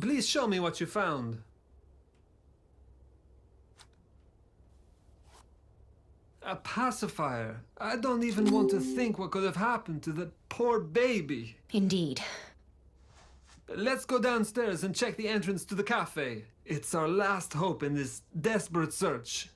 Please show me what you found. A pacifier. I don't even want to think what could have happened to that poor baby. Indeed. Let's go downstairs and check the entrance to the cafe. It's our last hope in this desperate search.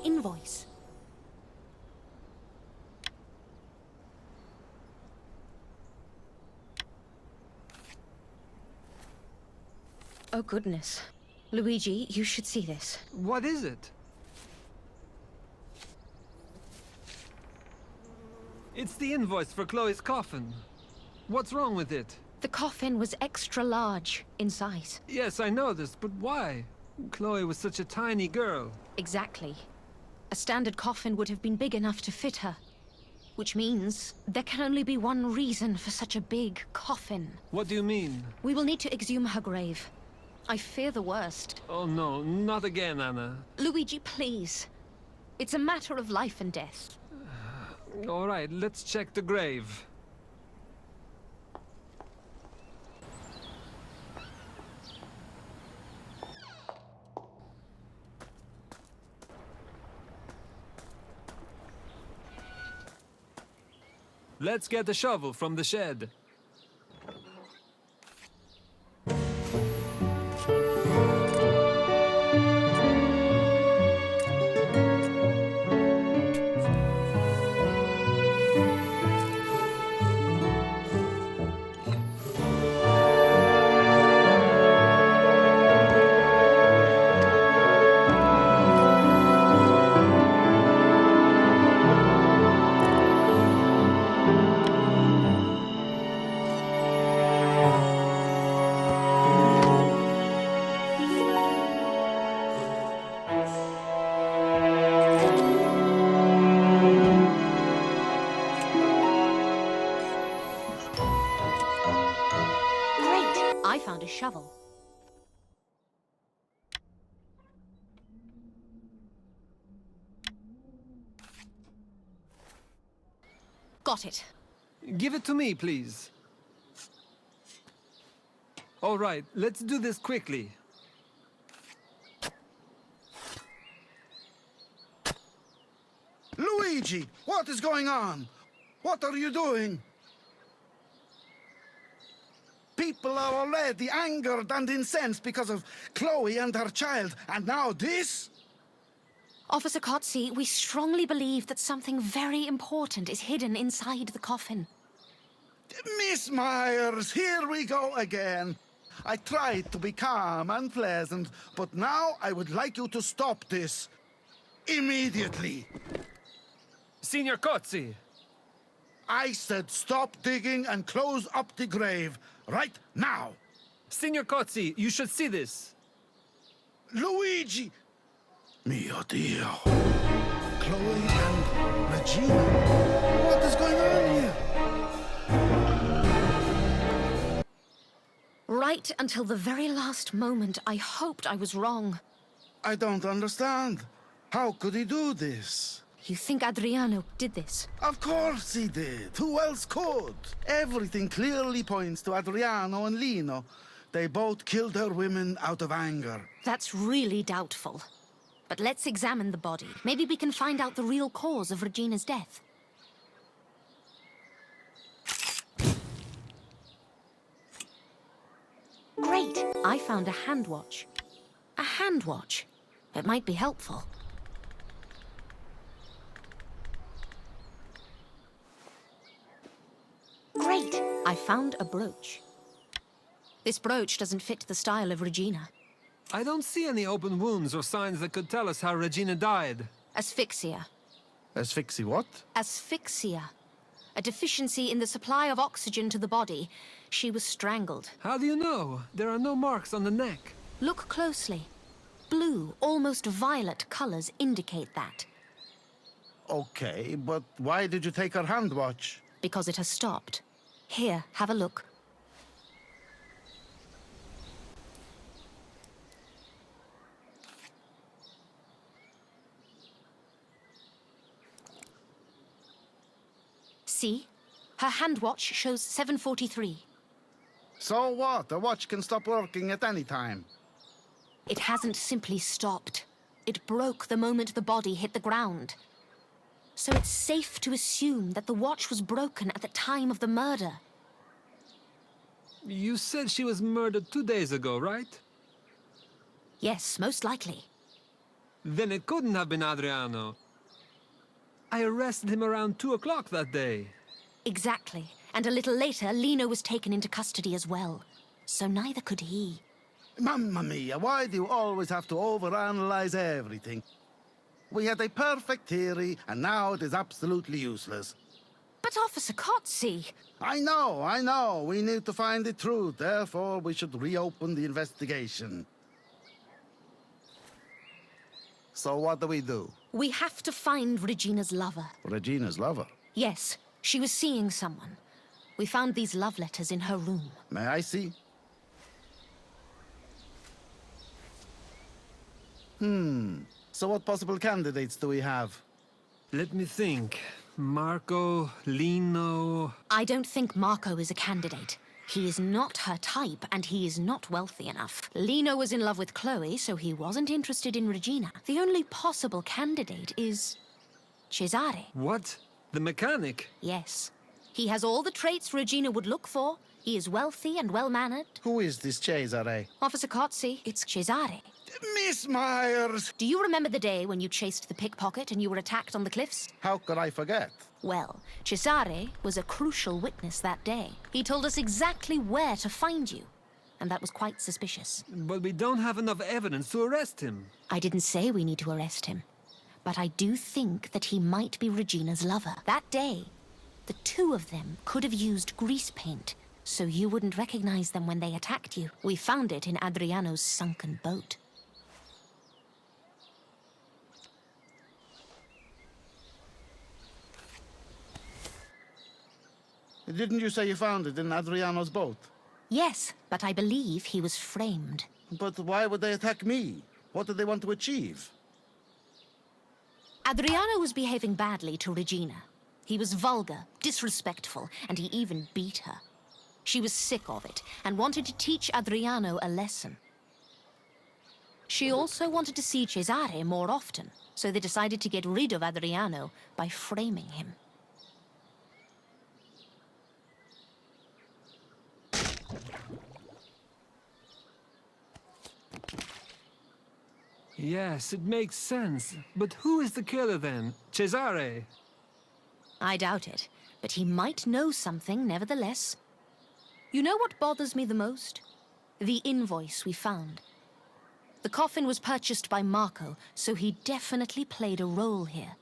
Invoice. Oh goodness. Luigi, you should see this. What is it? It's the invoice for Chloe's coffin. What's wrong with it? The coffin was extra large in size. Yes, I know this, but why? Chloe was such a tiny girl. Exactly. A standard coffin would have been big enough to fit her. Which means there can only be one reason for such a big coffin. What do you mean? We will need to exhume her grave. I fear the worst. Oh no, not again, Anna. Luigi, please. It's a matter of life and death. All right, let's check the grave. Let's get the shovel from the shed. I found a shovel. Got it. Give it to me, please. All right, let's do this quickly. Luigi, what is going on? What are you doing? People are already angered and incensed because of Chloe and her child, and now this? Officer Kotze, we strongly believe that something very important is hidden inside the coffin. Miss Myers, here we go again. I tried to be calm and pleasant, but now I would like you to stop this. Immediately. Signor Kotze! I said stop digging and close up the grave. Right now. Signor Kotze, you should see this. Luigi! Mio Dio. Chloe and Regina. What is going on here? Right until the very last moment, I hoped I was wrong. I don't understand. How could he do this? You think Adriano did this? Of course he did. Who else could? Everything clearly points to Adriano and Lino. They both killed their women out of anger. That's really doubtful. But let's examine the body. Maybe we can find out the real cause of Regina's death. Great! I found a hand watch. A hand watch. It might be helpful. Great! I found a brooch. This brooch doesn't fit the style of Regina. I don't see any open wounds or signs that could tell us how Regina died. Asphyxia. Asphyxia what? Asphyxia. A deficiency in the supply of oxygen to the body. She was strangled. How do you know? There are no marks on the neck. Look closely. Blue, almost violet colors indicate that. Okay, but why did you take her hand watch? Because it has stopped. Here, have a look. See? Her hand watch shows 7:43. So what? A watch can stop working at any time. It hasn't simply stopped. It broke the moment the body hit the ground. So it's safe to assume that the watch was broken at the time of the murder. You said she was murdered 2 days ago, right? Yes, most likely. Then it couldn't have been Adriano. I arrested him around 2 o'clock that day. Exactly. And a little later, Lino was taken into custody as well. So neither could he. Mamma mia, why do you always have to overanalyze everything? We had a perfect theory, and now it is absolutely useless. But Officer Kotze... I know. We need to find the truth. Therefore, we should reopen the investigation. So what do we do? We have to find Regina's lover. Regina's lover? Yes, she was seeing someone. We found these love letters in her room. May I see? So what possible candidates do we have? Let me think. Marco, Lino... I don't think Marco is a candidate. He is not her type, and he is not wealthy enough. Lino was in love with Chloe, so he wasn't interested in Regina. The only possible candidate is... Cesare. What? The mechanic? Yes. He has all the traits Regina would look for. He is wealthy and well-mannered. Who is this Cesare? Officer Kotze, it's Cesare. Miss Myers! Do you remember the day when you chased the pickpocket and you were attacked on the cliffs? How could I forget? Well, Cesare was a crucial witness that day. He told us exactly where to find you. And that was quite suspicious. But we don't have enough evidence to arrest him. I didn't say we need to arrest him. But I do think that he might be Regina's lover. That day, the two of them could have used grease paint, so you wouldn't recognize them when they attacked you. We found it in Adriano's sunken boat. Didn't you say you found it in Adriano's boat? Yes, but I believe he was framed. But why would they attack me? What did they want to achieve? Adriano was behaving badly to Regina. He was vulgar, disrespectful, and he even beat her. She was sick of it and wanted to teach Adriano a lesson. She also wanted to see Cesare more often, so they decided to get rid of Adriano by framing him. Yes, it makes sense. But who is the killer then? Cesare? I doubt it, but he might know something nevertheless. You know what bothers me the most? The invoice we found. The coffin was purchased by Marco, so he definitely played a role here.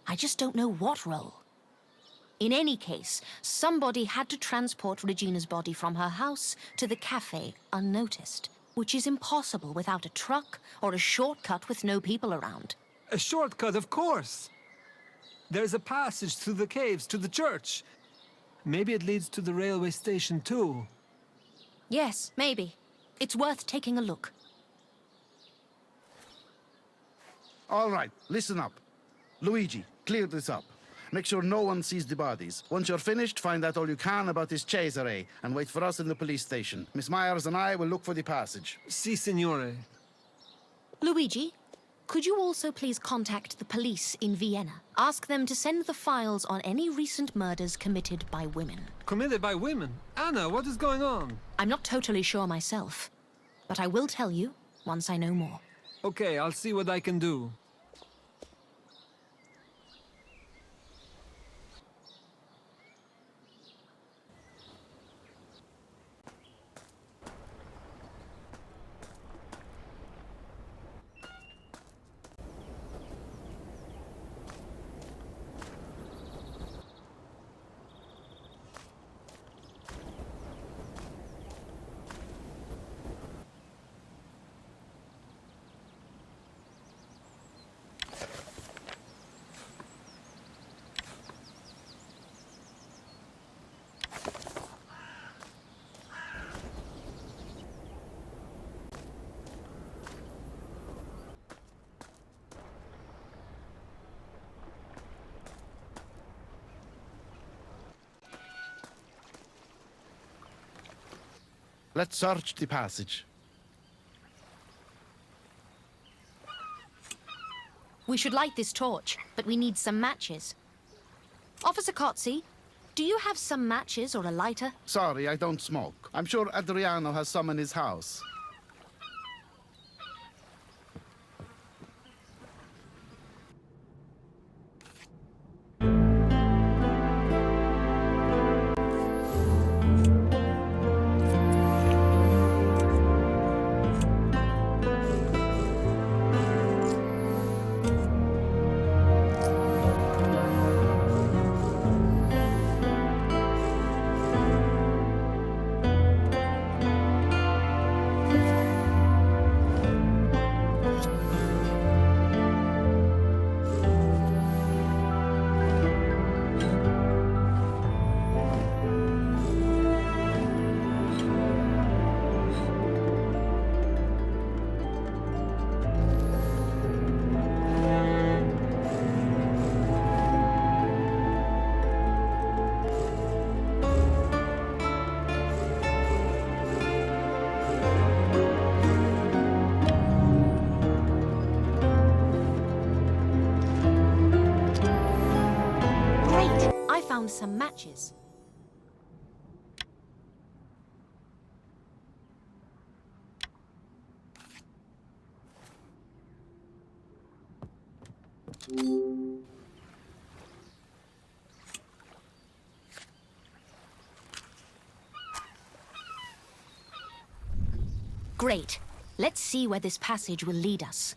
I just don't know what role. In any case, somebody had to transport Regina's body from her house to the cafe unnoticed, which is impossible without a truck or a shortcut with no people around. A shortcut, of course. There's a passage through the caves to the church. Maybe it leads to the railway station too. Yes, maybe. It's worth taking a look. All right, listen up. Luigi, clear this up. Make sure no one sees the bodies. Once you're finished, find out all you can about this Cesare and wait for us in the police station. Miss Myers and I will look for the passage. Si, signore. Luigi, could you also please contact the police in Vienna? Ask them to send the files on any recent murders committed by women. Committed by women? Anna, what is going on? I'm not totally sure myself, but I will tell you once I know more. Okay, I'll see what I can do. Let's search the passage. We should light this torch, but we need some matches. Officer Cozzi, do you have some matches or a lighter? Sorry, I don't smoke. I'm sure Adriano has some in his house. Found some matches. Great. Let's see where this passage will lead us.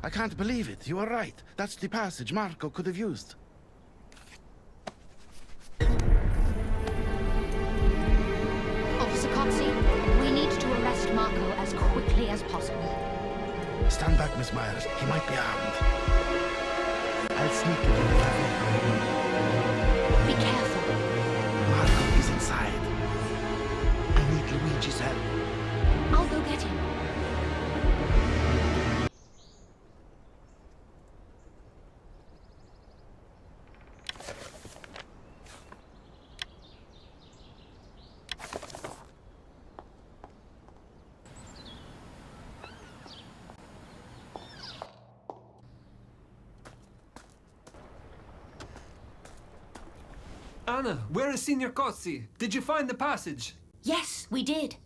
I can't believe it. You are right. That's the passage Marco could have used. Officer Cozzi, we need to arrest Marco as quickly as possible. Stand back, Miss Myers. He might be armed. I'll sneak into the cafe. Be careful. Marco is inside. I need Luigi's help. I'll go get him. Anna, where is Signor Cozzi? Did you find the passage? Yes, we did.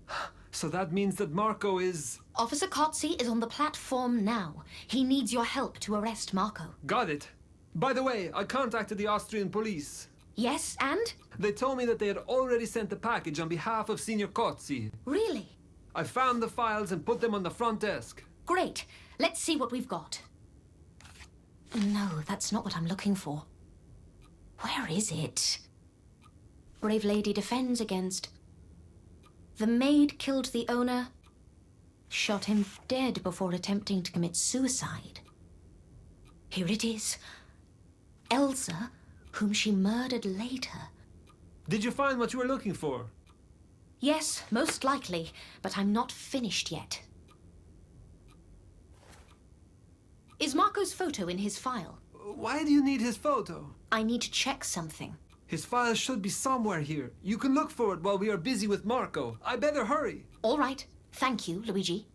So that means that Marco is... Officer Cozzi is on the platform now. He needs your help to arrest Marco. Got it. By the way, I contacted the Austrian police. Yes, and? They told me that they had already sent the package on behalf of Signor Cozzi. Really? I found the files and put them on the front desk. Great. Let's see what we've got. No, that's not what I'm looking for. Where is it? Brave lady defends against... The maid killed the owner, shot him dead before attempting to commit suicide. Here it is. Elsa, whom she murdered later. Did you find what you were looking for? Yes, most likely, but I'm not finished yet. Is Marco's photo in his file? Why do you need his photo? I need to check something. His file should be somewhere here. You can look for it while we are busy with Marco. I better hurry. All right. Thank you, Luigi.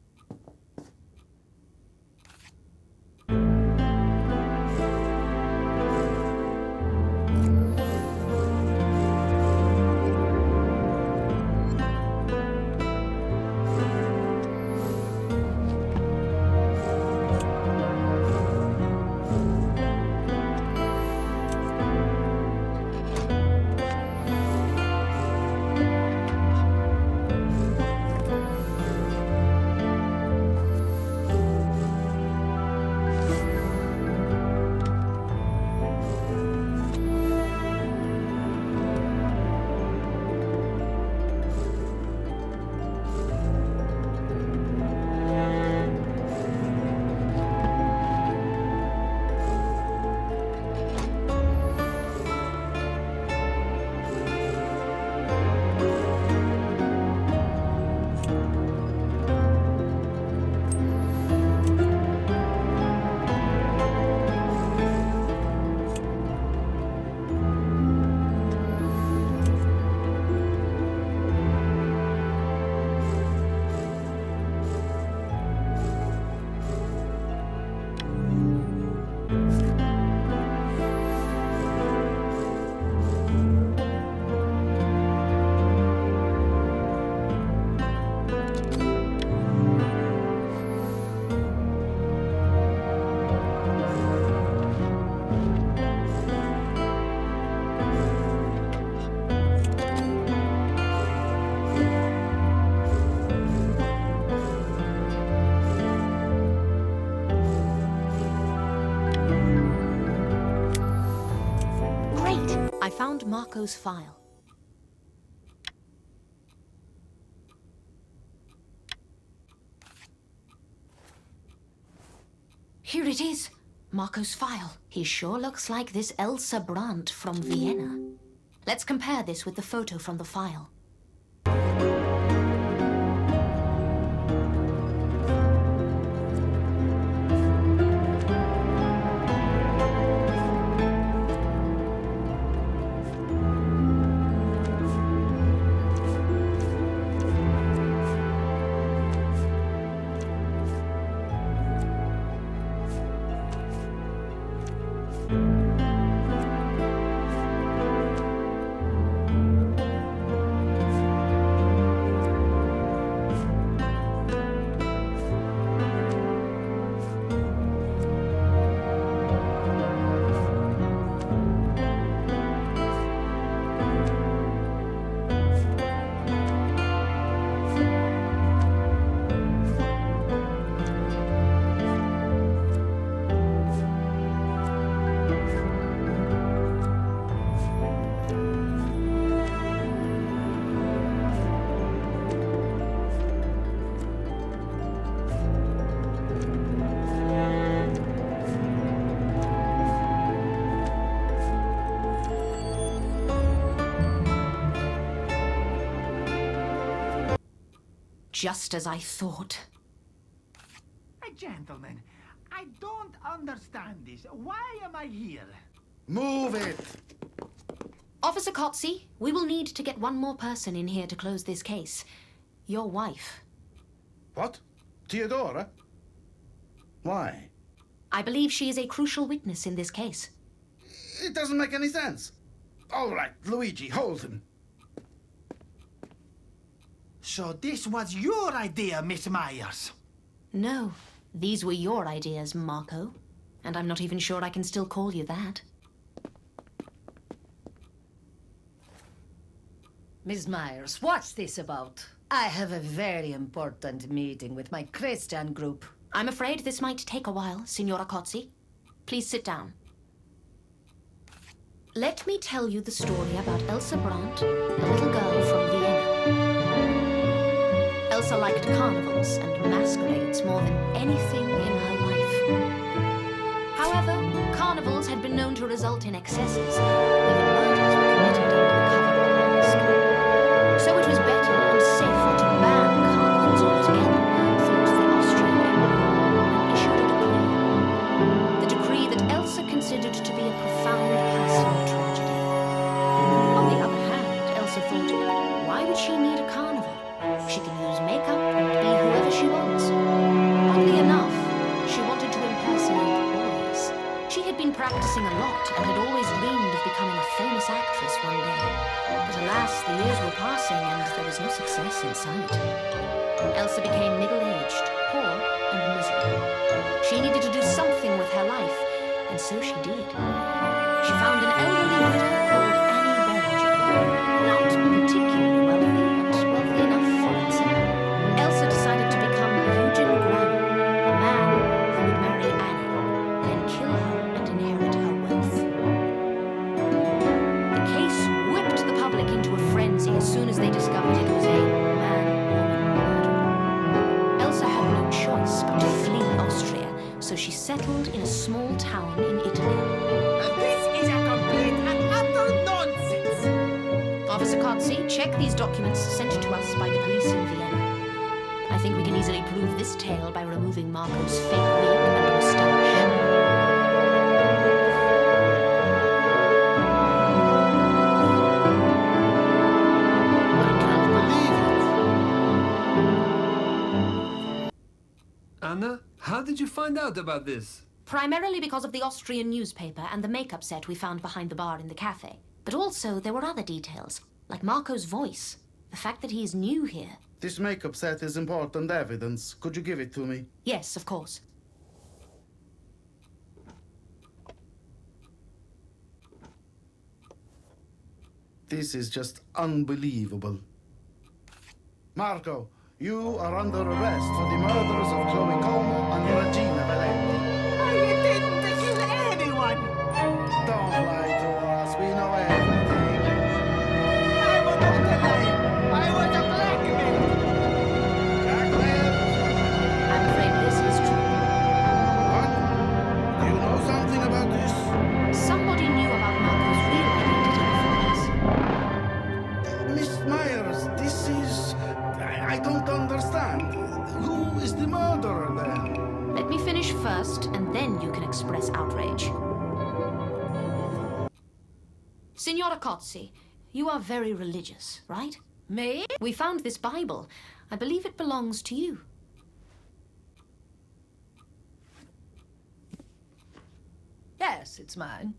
I found Marco's file. Here it is. Marco's file. He sure looks like this Elsa Brandt from Vienna. Let's compare this with the photo from the file. Just as I thought. Gentlemen, I don't understand this. Why am I here? Move it! Officer Cozzi, we will need to get one more person in here to close this case. Your wife. What? Theodora? Why? I believe she is a crucial witness in this case. It doesn't make any sense. All right, Luigi, hold him. So this was your idea, Miss Myers? No, these were your ideas, Marco. And I'm not even sure I can still call you that. Miss Myers, what's this about? I have a very important meeting with my Christian group. I'm afraid this might take a while, Signora Cozzi. Please sit down. Let me tell you the story about Elsa Brandt, a little girl from Vienna. Elsa liked carnivals and masquerades more than anything in her life. However, carnivals had been known to result in excesses. Even murders were committed under the cover of a mask. So it was better and safer to ban carnivals altogether, thought the Austrian Emperor, and issued a decree. The decree that Elsa considered to be a profound personal tragedy. On the other hand, Elsa thought, why would she need a carnival? She can use makeup and be whoever she wants. Oddly enough, she wanted to impersonate boys. She had been practicing a lot and had always dreamed of becoming a famous actress one day. But alas, the years were passing and there was no success in sight. Elsa became middle-aged, poor, and miserable. She needed to do something with her life, and so she did. She found an elderly widow called Annie Berenger. Not particularly wealthy, but wealthy enough for Elsa. Elsa decided to become Eugen Graham, a man who would marry Annie, then kill her and inherit her wealth. The case whipped the public into a frenzy as soon as they discovered it was a man-woman murder. Elsa had no choice but to flee Austria, so she settled in a small town in Italy. This is a complete and utter nonsense! Officer Cozzi, check these documents sent to us by the police in Vienna. I think we can easily prove this tale by removing Marco's fake wig and moustache. I can't believe it. Anna, how did you find out about this? Primarily because of the Austrian newspaper and the makeup set we found behind the bar in the cafe. But also, there were other details, like Marco's voice, the fact that he is new here. This makeup set is important evidence. Could you give it to me? Yes, of course. This is just unbelievable. Marco, you are under arrest for the murders of Chloe Como and Regina Valenti. I didn't kill anyone! Don't lie to us, we know everything. I was not alive! I was a blackmail! Blackmail? I'm afraid this is true. What? Do you know something about this? Somebody knew about Marco's real identity before us. Miss Myers, this is... I don't understand. Who is the murderer then? Let me finish first, and then you can express outrage. Signora Cozzi, you are very religious, right? Me? We found this Bible. I believe it belongs to you. Yes, it's mine.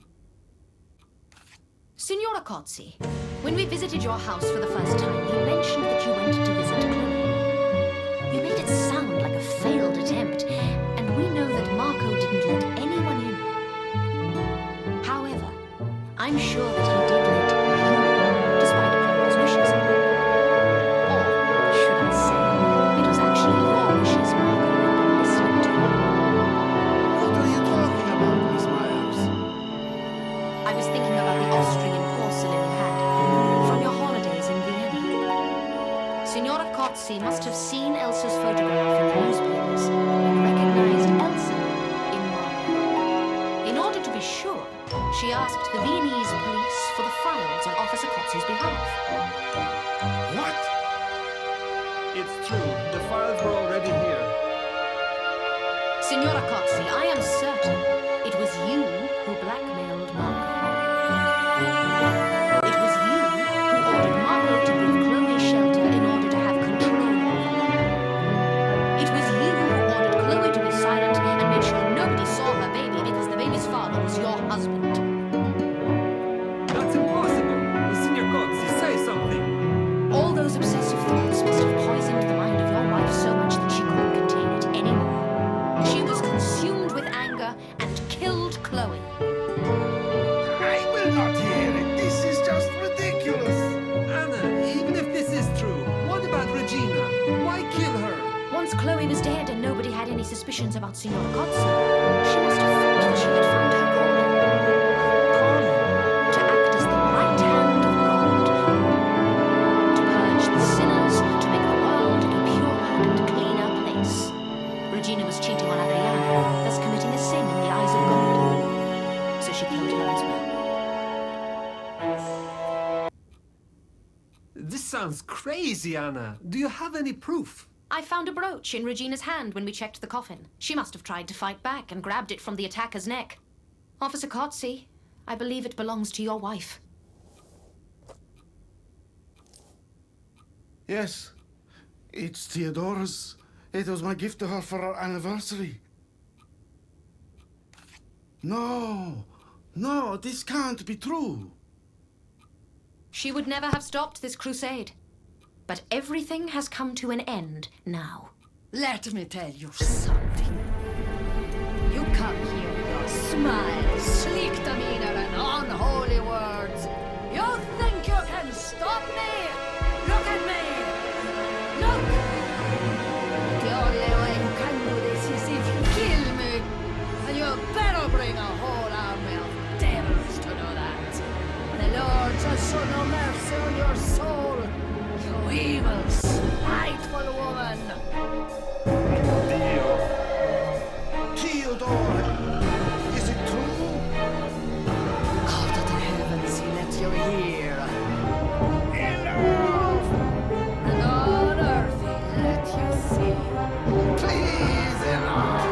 Signora Cozzi, when we visited your house for the first time, you mentioned that you went to visit Chloe. You made it sound like a failed attempt, and we know that Marco didn't let anyone in. However, I'm sure that he did let you in, despite Chloe's wishes. Or, should I say, it was actually your wishes Marco had been listening to. What are you talking about, Miss Myers? I was thinking about the Austrian porcelain you had from your holidays in Vienna. Signora Cozzi must have seen Elsa's photograph in the newspapers and recognized Elsa in Marco. In order to be sure, she asked the Viennese police for the files on Officer Cozzi's behalf. What? It's true. The files were already here. Signora Cozzi, I am certain it was you who blackmailed Marco. It was you who ordered Marco to give Chloe shelter in order to have control over her. It was you who ordered Chloe to be silent and made sure nobody saw her baby because the baby's father was your husband. That's impossible. about Signora Cozzi, she must have thought that she had found her calling. Calling? To act as the right hand of God. To purge the sinners, to make the world a purer and cleaner place. Regina was cheating on Adriana, thus committing a sin in the eyes of God. So she killed her as well. This sounds crazy, Anna. Do you have any proof? I found a brooch in Regina's hand when we checked the coffin. She must have tried to fight back and grabbed it from the attacker's neck. Officer Cozzi, I believe it belongs to your wife. Yes, it's Theodora's. It was my gift to her for our anniversary. No, this can't be true. She would never have stopped this crusade. But everything has come to an end now. Let me tell you something. You come here with your smile, sleek demeanor, and unholy words. You think you can stop me? Look at me! Look! The only way you can do this is if you kill me. And you better bring a whole army of devils to do that. The Lord shall show no mercy on your soul. You evil, spiteful woman! Theodora, is it true? God of the heavens, he let you hear. Enough! And on earth, he let you see. Please, enough!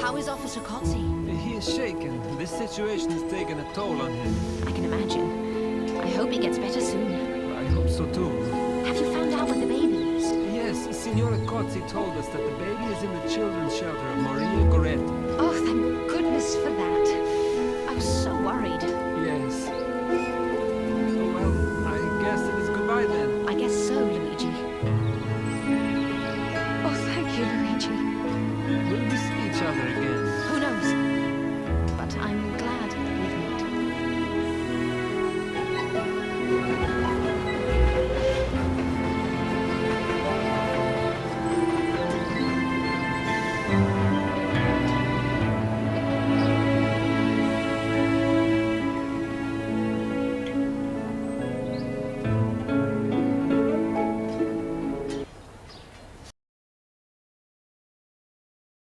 How is Officer Cozzi? He is shaken. This situation has taken a toll on him. I can imagine. I hope he gets better soon. I hope so too. Have you found out where the baby is? Yes, Signora Cozzi told us that the baby is in the children's shelter of Moreno.